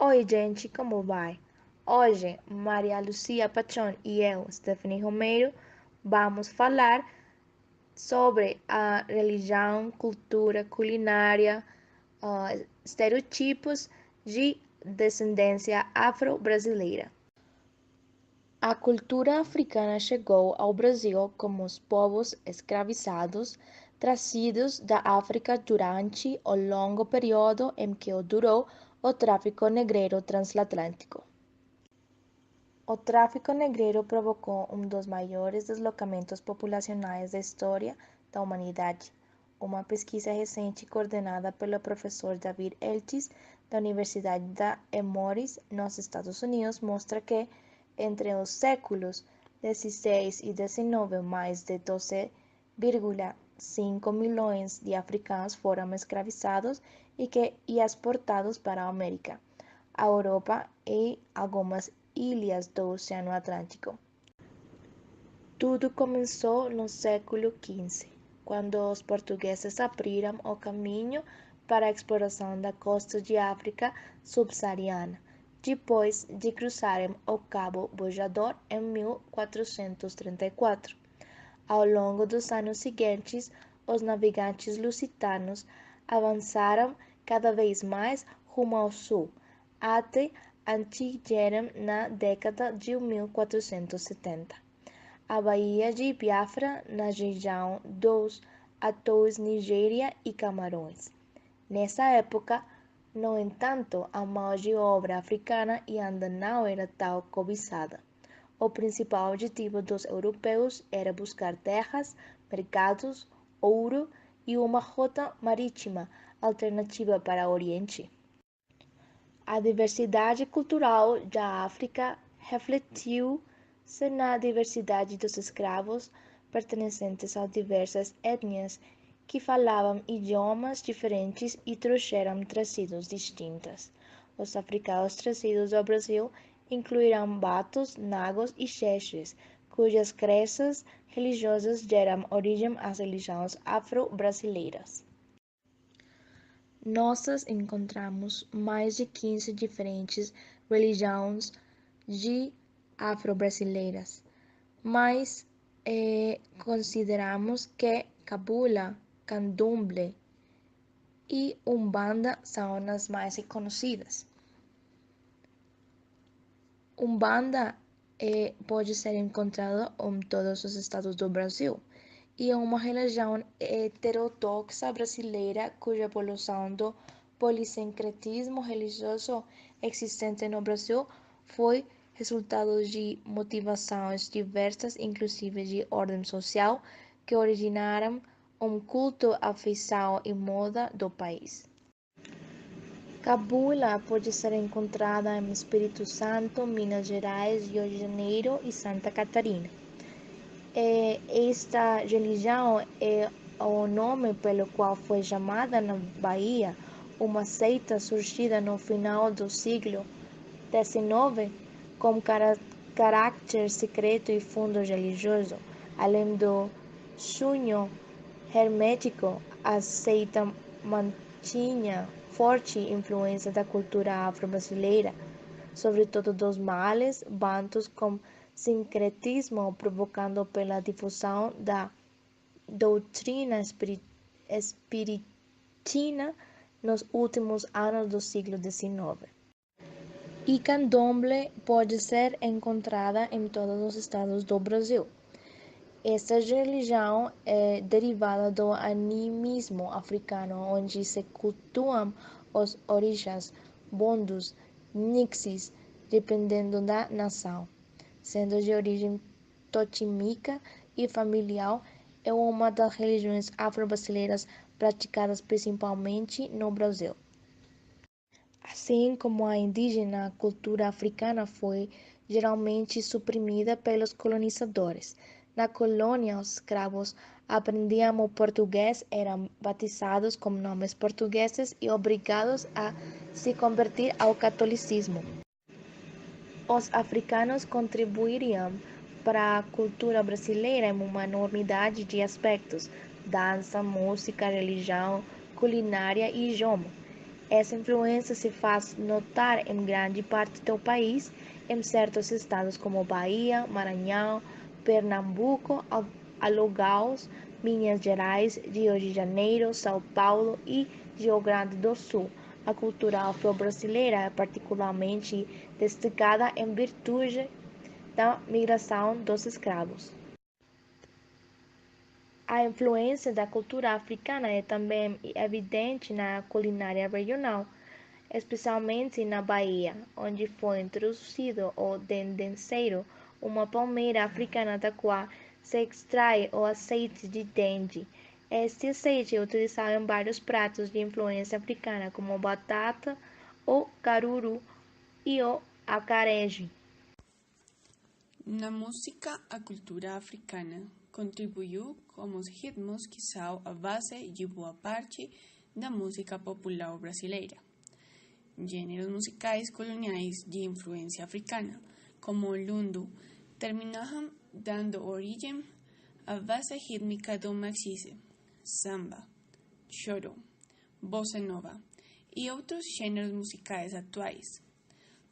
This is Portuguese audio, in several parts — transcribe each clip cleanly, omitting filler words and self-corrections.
Oi, gente, como vai? Hoje, Maria Lucia Pachón e eu, Stephanie Romero, vamos falar sobre a religião, cultura, culinária, estereotipos de descendência afro-brasileira. A cultura africana chegou ao Brasil como os povos escravizados trazidos da África durante o longo período em que durou o tráfico negreiro transatlântico. O tráfico negreiro provocou um dos maiores deslocamentos populacionais da história da humanidade. Uma pesquisa recente coordenada pelo professor David Eltis, da Universidade da Emory, nos Estados Unidos, mostra que, entre os séculos XVI e XIX, mais de 12,5 milhões de africanos foram escravizados e exportados para a América, a Europa e algumas ilhas do Oceano Atlântico. Tudo começou no século XV, quando os portugueses abriram o caminho para a exploração da costa de África subsaariana, depois de cruzarem o Cabo Bojador em 1434. Ao longo dos anos seguintes, os navegantes lusitanos avançaram cada vez mais rumo ao sul, até atingirem na década de 1470 a Baía de Biafra, na região dos atolls Nigéria e Camarões. Nessa época, no entanto, a mão de obra africana ainda não era tão cobiçada. O principal objetivo dos europeus era buscar terras, mercados, ouro e uma rota marítima alternativa para o Oriente. A diversidade cultural da África refletiu-se na diversidade dos escravos pertencentes a diversas etnias que falavam idiomas diferentes e trouxeram trazidos distintas. Os africanos trazidos ao Brasil incluíram batos, nagos e xexes, cujas crenças religiosas deram origem às religiões afro-brasileiras. Nós encontramos mais de 15 diferentes religiões de afro-brasileiras, mas consideramos que Cabula, Candomblé e Umbanda são as mais conhecidas. Umbanda pode ser encontrada em todos os estados do Brasil e é uma religião heterodoxa brasileira cuja evolução do polissincretismo religioso existente no Brasil foi resultado de motivações diversas, inclusive de ordem social, que originaram um culto à feição e moda do país. Cabula pode ser encontrada em Espírito Santo, Minas Gerais, Rio de Janeiro e Santa Catarina. Esta religião é o nome pelo qual foi chamada na Bahia uma seita surgida no final do século XIX com caráter secreto e fundo religioso. Além do cunho hermético, a seita mantinha forte influência da cultura afro-brasileira, sobretudo dos males bantus com sincretismo provocado pela difusão da doutrina espiritina nos últimos anos do século XIX. E candomblé pode ser encontrada em todos os estados do Brasil. Esta religião é derivada do animismo africano, onde se cultuam os orixás, bondos, nixes, dependendo da nação. Sendo de origem totímica e familiar, é uma das religiões afro-brasileiras praticadas principalmente no Brasil. Assim como a indígena, a cultura africana foi geralmente suprimida pelos colonizadores. Na colônia, os escravos aprendiam o português, eram batizados com nomes portugueses e obrigados a se converter ao catolicismo. Os africanos contribuiriam para a cultura brasileira em uma enormidade de aspectos: dança, música, religião, culinária e idioma. Essa influência se faz notar em grande parte do país, em certos estados como Bahia, Maranhão, Pernambuco, Alagoas, Minas Gerais, Rio de Janeiro, São Paulo e Rio Grande do Sul. A cultura afro-brasileira é particularmente destacada em virtude da migração dos escravos. A influência da cultura africana é também evidente na culinária regional, especialmente na Bahia, onde foi introduzido o dendenceiro, uma palmeira africana da qual se extrai o azeite de dende. Este azeite é utilizado em vários pratos de influência africana, como a batata, o caruru e o acarajé. Na música, a cultura africana contribuiu com os ritmos que são a base de boa parte da música popular brasileira. Gêneros musicais coloniais de influência africana, como o lundu, terminaram dando origem à base rítmica do maxixe, samba, choro, bossa nova e outros gêneros musicais atuais.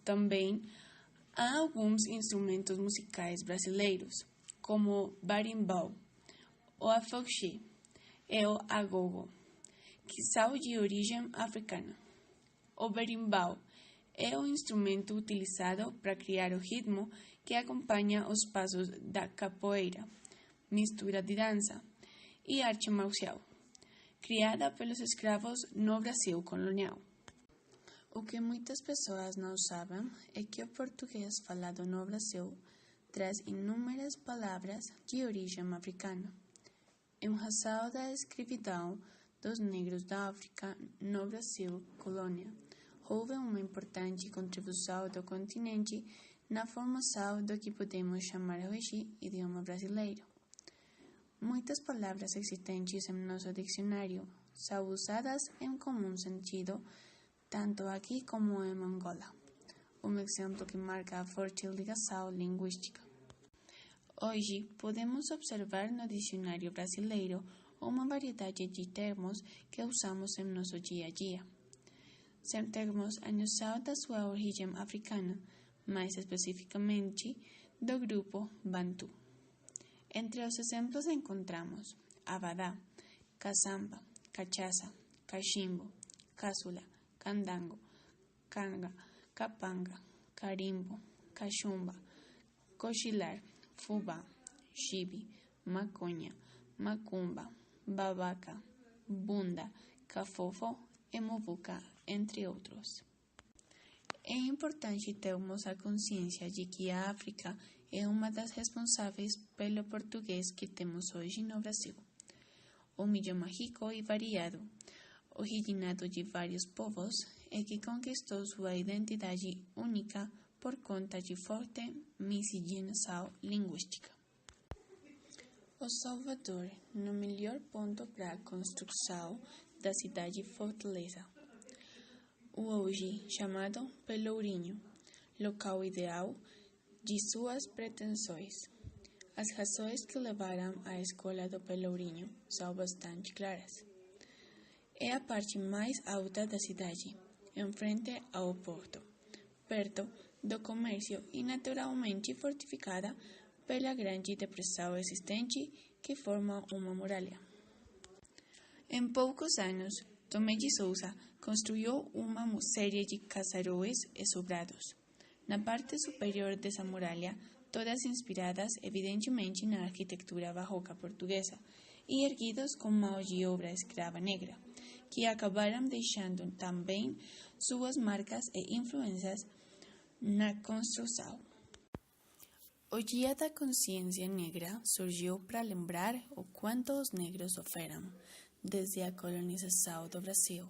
Também há alguns instrumentos musicais brasileiros, como o barimbau, o afoxé e o agogo, que são de origem africana. O berimbau é o instrumento utilizado para criar o ritmo que acompanha os passos da capoeira, mistura de dança e arte marcial, criada pelos escravos no Brasil colonial. O que muitas pessoas não sabem é que o português falado no Brasil traz inúmeras palavras de origem africana. Em razão da escravidão dos negros da África no Brasil colônia, houve uma importante contribuição do continente na formação do que podemos chamar hoje idioma brasileiro. Muitas palavras existentes em nosso dicionário são usadas em comum sentido, tanto aqui como em Angola, um exemplo que marca a forte ligação linguística. Hoje, podemos observar no dicionário brasileiro uma variedade de termos que usamos em nosso dia a dia. São termos a noção da sua origem africana, mais especificamente do grupo Bantu. Entre os exemplos encontramos abadá, caçamba, cachaça, cachimbo, caçula, candango, canga, capanga, carimbo, cachumba, cochilar, fubá, chibi, maconha, macumba, babaca, bunda, cafofo e muvuca, entre outros. É importante termos a consciência de que a África é uma das responsáveis pelo português que temos hoje no Brasil. Um idioma rico e variado, originado de vários povos e que conquistou sua identidade única por conta de forte miscigenação linguística. O Salvador, no melhor ponto para a construção da cidade-fortaleza, o hoje chamado Pelourinho, local ideal de suas pretensões. As razões que levaram à escolha do Pelourinho são bastante claras. É a parte mais alta da cidade, em frente ao porto, perto do comércio e naturalmente fortificada pela grande depressão existente que forma uma muralha. Em poucos anos, Tomé de Souza construiu uma série de casarões e sobrados, na parte superior dessa muralha, todas inspiradas evidentemente na arquitetura barroca portuguesa e erguidos com mãos de obra escrava negra, que acabaram deixando também suas marcas e influências na construção. O Dia da Consciência Negra surgiu para lembrar o quanto os negros sofreram desde a colonização do Brasil,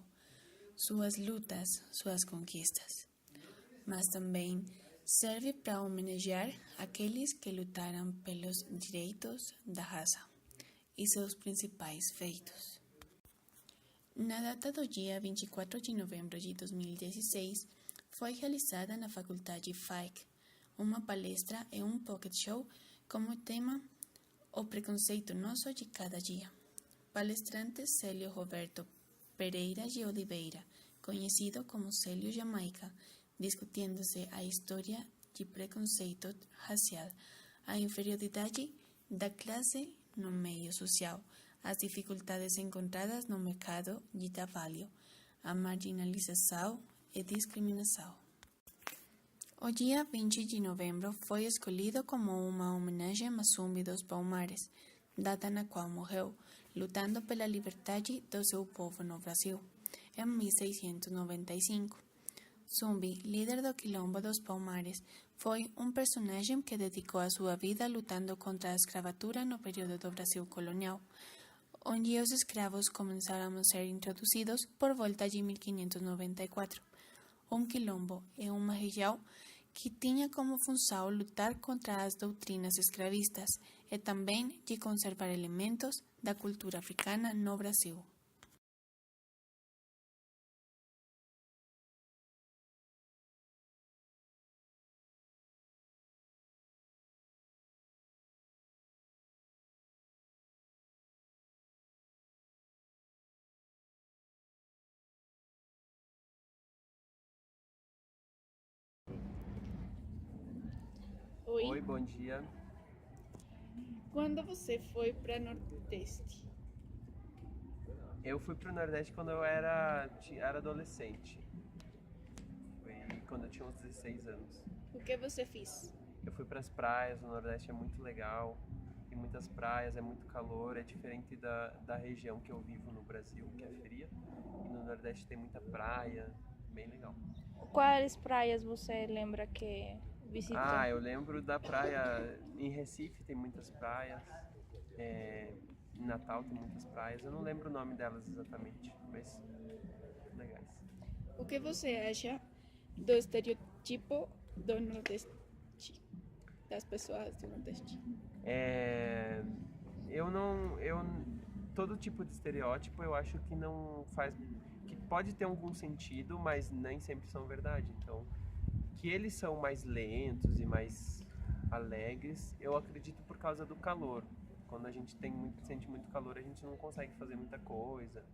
suas lutas, suas conquistas, mas também serve para homenagear aqueles que lutaram pelos direitos da raça e seus principais feitos. Na data do dia 24 de novembro de 2016, foi realizada na Faculdade FAIC uma palestra e um pocket show como tema O Preconceito Nosso de Cada Dia. Palestrante Célio Roberto Pereira de Oliveira, conhecido como Célio Jamaica, discutindo-se a história de preconceito racial, a inferioridade da classe no meio social, as dificuldades encontradas no mercado de trabalho, a marginalização e discriminação. O dia 20 de novembro foi escolhido como uma homenagem a Zumbi dos Palmares, data na qual morreu, lutando pela liberdade do seu povo no Brasil, em 1695. Zumbi, líder do Quilombo dos Palmares, foi um personagem que dedicou a sua vida lutando contra a escravatura no período do Brasil colonial, onde os escravos começaram a ser introduzidos por volta de 1594. Quilombo é uma região que tinha como função lutar contra as doutrinas escravistas e também de conservar elementos da cultura africana no Brasil. Oi, bom dia. Quando você foi para Nordeste? Eu fui pro Nordeste quando eu era adolescente. Foi quando eu tinha uns 16 anos. O que você fez? Eu fui pras praias, o Nordeste é muito legal. Tem muitas praias, é muito calor, é diferente da região que eu vivo no Brasil, que é fria. E no Nordeste tem muita praia, bem legal. Quais praias você lembra que visitou? Eu lembro da praia em Recife, tem muitas praias. Em Natal tem muitas praias. Eu não lembro o nome delas exatamente, mas legais. O que você acha do estereotipo do Nordeste, das pessoas do Nordeste? Todo tipo de estereótipo eu acho que não faz, que pode ter algum sentido, mas nem sempre são verdade. Então, que eles são mais lentos e mais alegres, eu acredito por causa do calor. Quando a gente sente muito calor, a gente não consegue fazer muita coisa.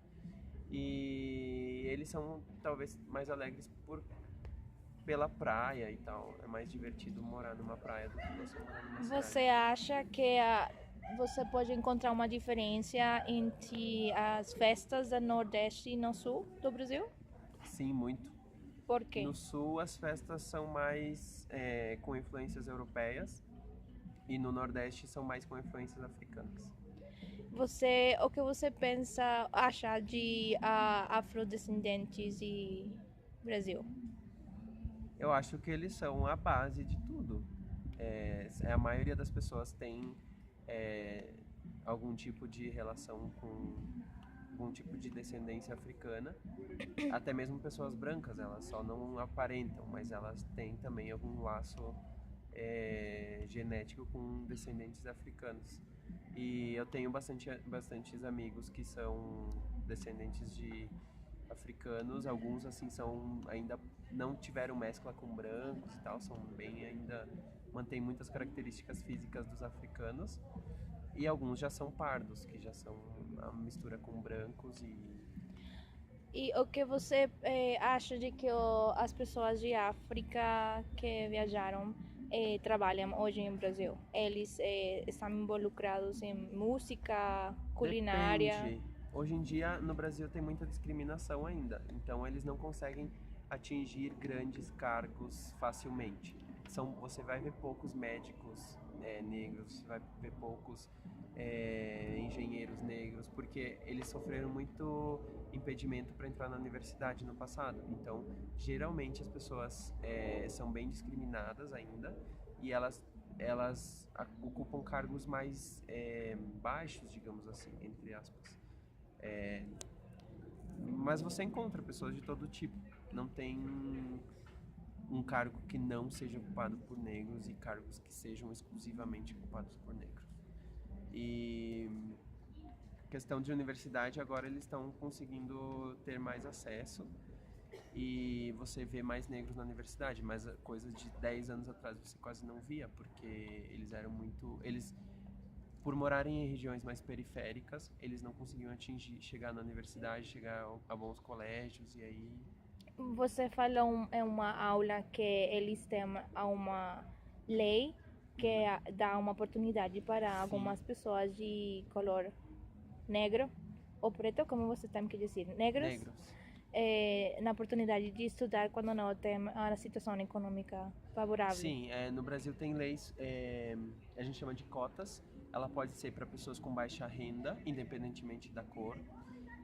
E eles são talvez mais alegres pela praia e tal. É mais divertido morar numa praia do que você morar numa cidade. Você acha que você pode encontrar uma diferença entre as festas do Nordeste e no Sul do Brasil? Sim, muito. Por quê? No Sul as festas são mais com influências europeias e no Nordeste são mais com influências africanas. O que você acha de afrodescendentes e Brasil? Eu acho que eles são a base de tudo. A maioria das pessoas tem algum tipo de relação com algum tipo de descendência africana. Até mesmo pessoas brancas, elas só não aparentam, mas elas têm também algum laço genético com descendentes africanos. E eu tenho bastantes amigos que são descendentes de africanos, alguns assim ainda não tiveram mescla com brancos e tal, são bem ainda mantêm muitas características físicas dos africanos, e alguns já são pardos, que já são a mistura com brancos. E o que você acha de que as pessoas de África que viajaram trabalham hoje no Brasil? Eles estão involucrados em música, culinária? Depende. Hoje em dia no Brasil tem muita discriminação ainda, então eles não conseguem atingir grandes cargos facilmente. Você vai ver poucos médicos negros, você vai ver poucos engenheiros negros, porque eles sofreram muito impedimento para entrar na universidade no passado. Então, geralmente as pessoas são bem discriminadas ainda e elas ocupam cargos mais baixos, digamos assim, entre aspas. Mas você encontra pessoas de todo tipo. Não tem um cargo que não seja ocupado por negros e cargos que sejam exclusivamente ocupados por negros. E questão de universidade, agora eles estão conseguindo ter mais acesso e você vê mais negros na universidade, mas coisa de 10 anos atrás você quase não via, porque eles por morarem em regiões mais periféricas, eles não conseguiam chegar na universidade, chegar a bons colégios, e aí Você falou em uma aula que eles têm uma lei que dá uma oportunidade para algumas Sim, pessoas de color negro ou preto, como você tem que dizer, negros, negros. na oportunidade de estudar quando não tem a situação econômica favorável. Sim, no Brasil tem leis, a gente chama de cotas. Ela pode ser para pessoas com baixa renda, independentemente da cor,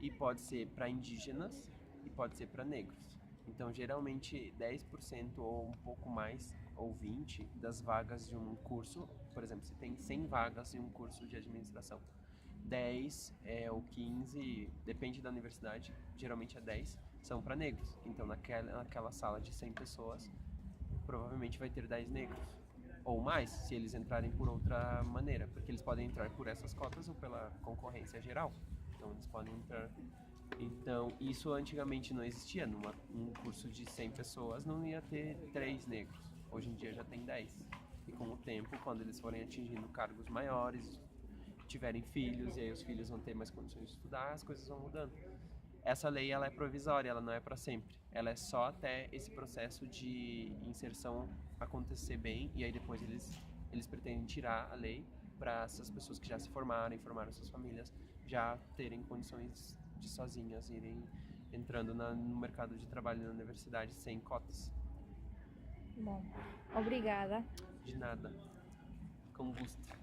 e pode ser para indígenas e pode ser para negros. Então, geralmente, 10% ou um pouco mais, ou 20% das vagas de um curso, por exemplo, se tem 100 vagas em um curso de administração, 10 ou 15, depende da universidade, geralmente é 10, são para negros. Então, naquela sala de 100 pessoas, provavelmente vai ter 10 negros. Ou mais, se eles entrarem por outra maneira, porque eles podem entrar por essas cotas ou pela concorrência geral. Então, eles podem entrar. Então, isso antigamente não existia. Um curso de 100 pessoas não ia ter 3 negros. Hoje em dia já tem 10. E com o tempo, quando eles forem atingindo cargos maiores, tiverem filhos, e aí os filhos vão ter mais condições de estudar, as coisas vão mudando. Essa lei ela é provisória, ela não é para sempre. Ela é só até esse processo de inserção acontecer bem e aí depois eles pretendem tirar a lei para essas pessoas que já se formaram, formaram suas famílias, já terem condições de sozinhas irem entrando no mercado de trabalho na universidade sem cotas. Bom, obrigada. De nada. Com gosto.